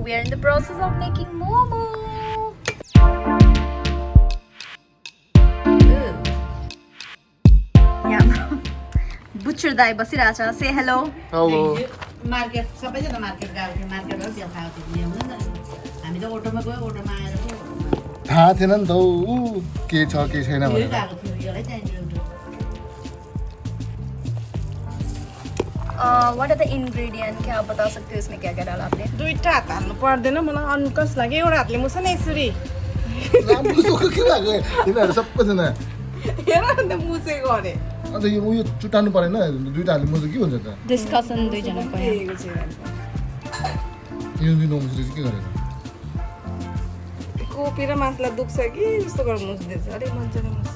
we are in the process of making momo. Butcher dai basiracha. Say hello. Hello. Market सबैजना market गएको थियो मार्केटबाट त्यो खाएको थियो ल्याउनु न हामी त अटोमा गयो अटोमा आएर थाहा थिएन नि त ऊ के छ के छैन यो भनेर गएको थियो यसलाई चाहिन्छ What are the ingredients? क्या आप बता सकते हो इसमें क्या क्या डाला आपने? दुईटा हात हाल्नु पर्दैन मलाई अनकस लाग्यो एउटा हातले मुछ न यसरी राम्रो सोको के भएको तिनीहरू सबैजना हेर अन्त मुसे गरे अन्त यो उयो चुटाउनु परेन दुईटा हाल्नु मजा के हुन्छ त Discussion दुई जना को है. यो दिन नमुसले चाहिँ के गरेको कोपी र मासुलाई दुख्छ कि जस्तो गरेर मुस्दैछ अलिक मजाले मुस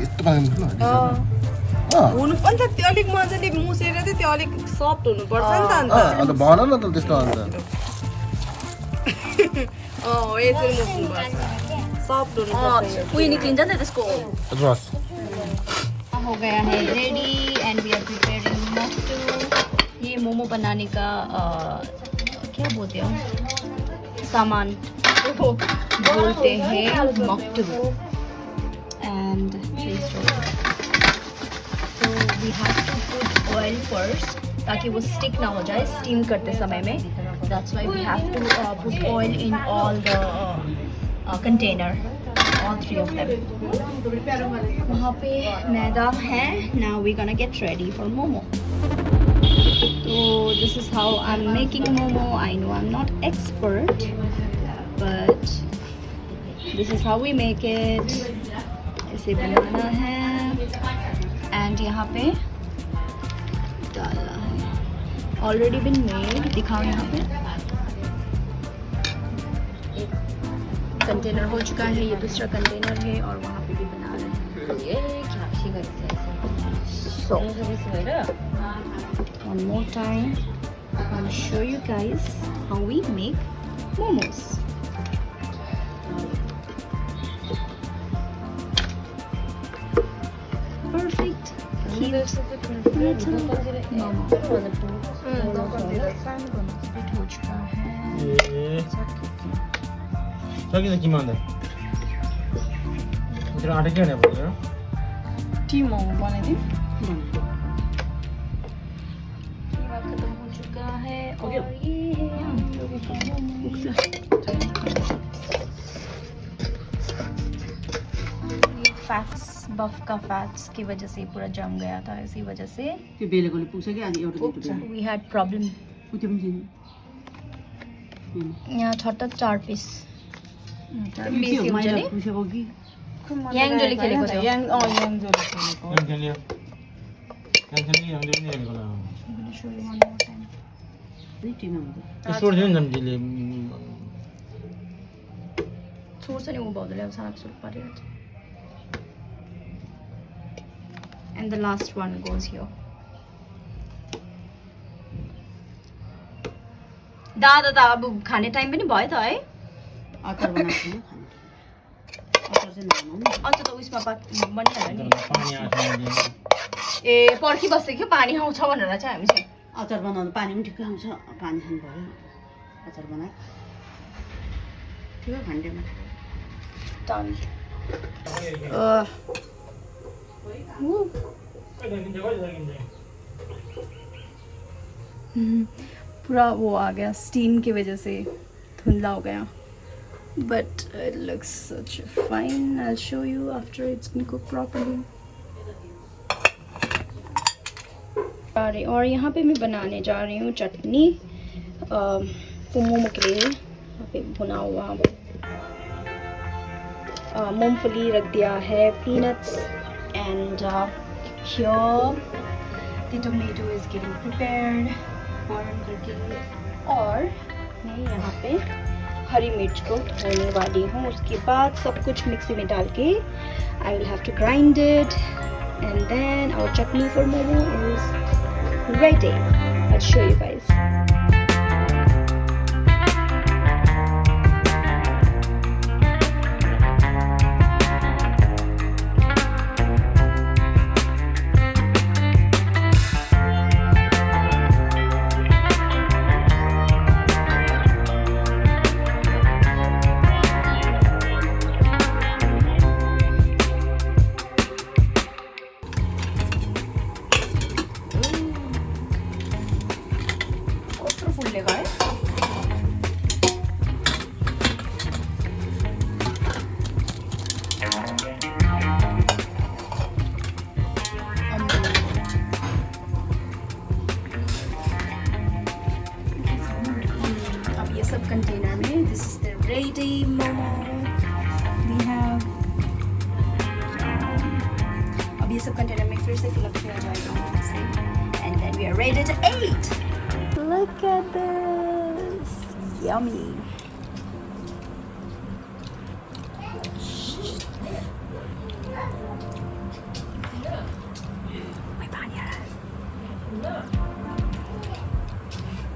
यस्तो पानी मुस्नु हुनु पनि त त्यो अलिक मजाले मुसेर चाहिँ त्यो अलिक सफ्ट हुनुपर्छ नि त अन्त भन न त त्यस्तो अन्त यसरी मुस्नुपर्छ सफ्ट हुनुपर्छ उयो निक्लिन्छ नि त त्यसको. रस हो गया है ready and we are preparing मोक्टू. ये मोमो बनाने का क्या बोलते हैं सामान को बोलते हैं मोक्टू. And so we have to put oil first ताकि वो stick ना हो जाए steam करते समय में. That's why we have to put oil in all the container, all three of them. वहाँ पे मैदा है. Now we're gonna get ready for momo. So this is how I'm making momo. I know I'm not expert, but this is how we make it. इसे बनाना है and यहाँ पे डालना है. Already been made. दिखाओ यहाँ पे. कंटेनर हो चुका है. ये दूसरा कंटेनर है और वहाँ पे भी बना रहे हैं. So one more time I'm going to show you guys how we make momos. Perfect. Cute little momo. Complete हो चुका है. 저기서 김한데. 이들 아래 게 내 보여요? टिमो बनाइदिउँ पूरा खत्म हो चुका है और ये है हम लोगों का मोमो. ये फैट्स बफ का फैट्स की वजह से पूरा जम गया था. इसी वजह से त्यो बेलेकोले पुग्छ कि अनि एउटा दिएको we had problem. त्यो पनि दिनु यहाँ छट्टा 4 पिस बेसी हुन्छ नि पुसेको कि याङजोले खेलेको थियो. याङजोले खेलेको 양kel이요. 양kel이 양kel이 내리거나. नि टिममा हुन्छ 소리 되는 남질이. छोड्छ नि ऊ भाउजूले अब साग सुक पारेर. And the last one goes here. दादा त अब खाने टाइम पनि भयो त है. अचार बनाएको छु अचार चाहिँ नबनाउनु अझ त उयसमा बनिहाल्यो नि. पानी आउँछ. ए पर्खी बस्दै थियो पानी आउँछ भनेर चाहिँ हामी चाहिँ अचार बनाउनु पानी पनि ठिक्कै आउँछ पानी खानु पऱ्यो अचार बनाए त्यो खान्डेमा डन. पूरा वो आ गया स्टीम की वजह से धुंधला हो गया. But it looks such fine. I'll show you after it's been cooked properly. और यहाँ पे मैं बनाने जा रही हूँ चटनी मोमो के लिए. यहाँ पे भुना हुआ मूंगफली रख दिया है, peanuts and here the tomato is getting prepared करके. और मैं यहाँ पे हरी मिर्च को धोने वाली हूँ. उसके बाद सब कुछ मिक्सी में डाल के I will have to grind it and then our chutney for momo is ready. I'll show you guys. सब कंटेनर में this is the ready momo we have. अब ये सब कंटेनर में फिर से फिल अप किया जाएगा and then we are ready to eat. Look at this, yummy.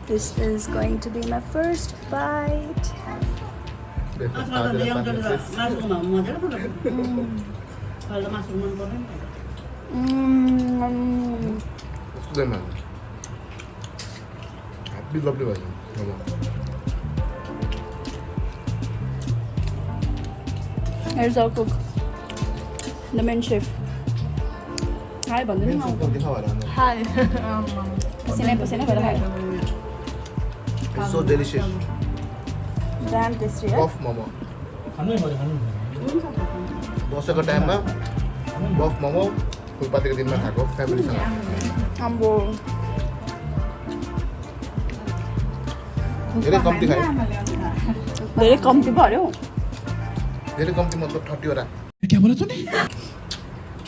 This is going to be my first bite. मासुमा मजाले बनाएको अहिले त मासु मन पर्दैन Happy lovely भयो momo. Here's our cook, the main chef. Hi, भन्दै न। Hi. पसिना भएर खायो। It's so delicious. Damn tasty, है? बफ मोमो। खानु है खानु। दसैँको टाइममा बफ मोमो फुलपातीको दिनमा खाएको फ्यामिलीसँग। आम्बो। धेरै कम्ती खायो। धेरै कम्ती पर्यो। धेरै कम्ती मतलब 30 वटा।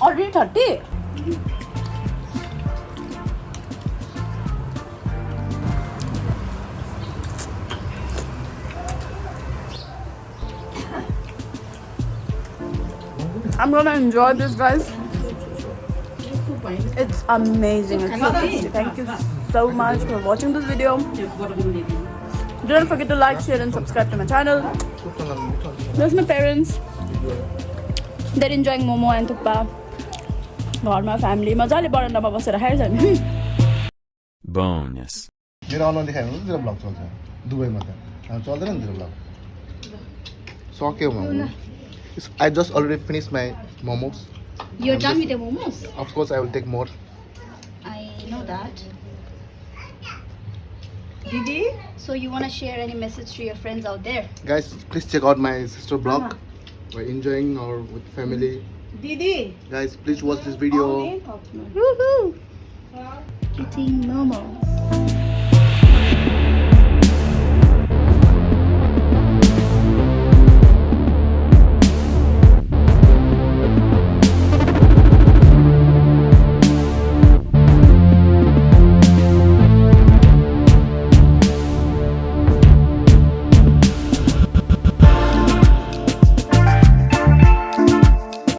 Already 30? I'm gonna enjoy this, guys. It's amazing. It's so tasty. Thank you so much for watching this video. Don't forget to like, share, and subscribe to my channel. There's my parents. They're enjoying momo and thukpa. घरमा family मजाले बरन्डामा बसेर खाइरहेछ नि। Bonus. मेरो online देखायो भने तेरो blog चल्छ दुबईमा त चल्दैन नि तेरो ब्लग सक्यो momo. I just already finished my momos. You're done with the momos? Of course I will take more. I know that. Didi? So you want to share any message to your friends out there? Guys, please check out my sister blog. We're enjoying our with family. Didi? Guys, please watch this video. Woohoo! Eating momos.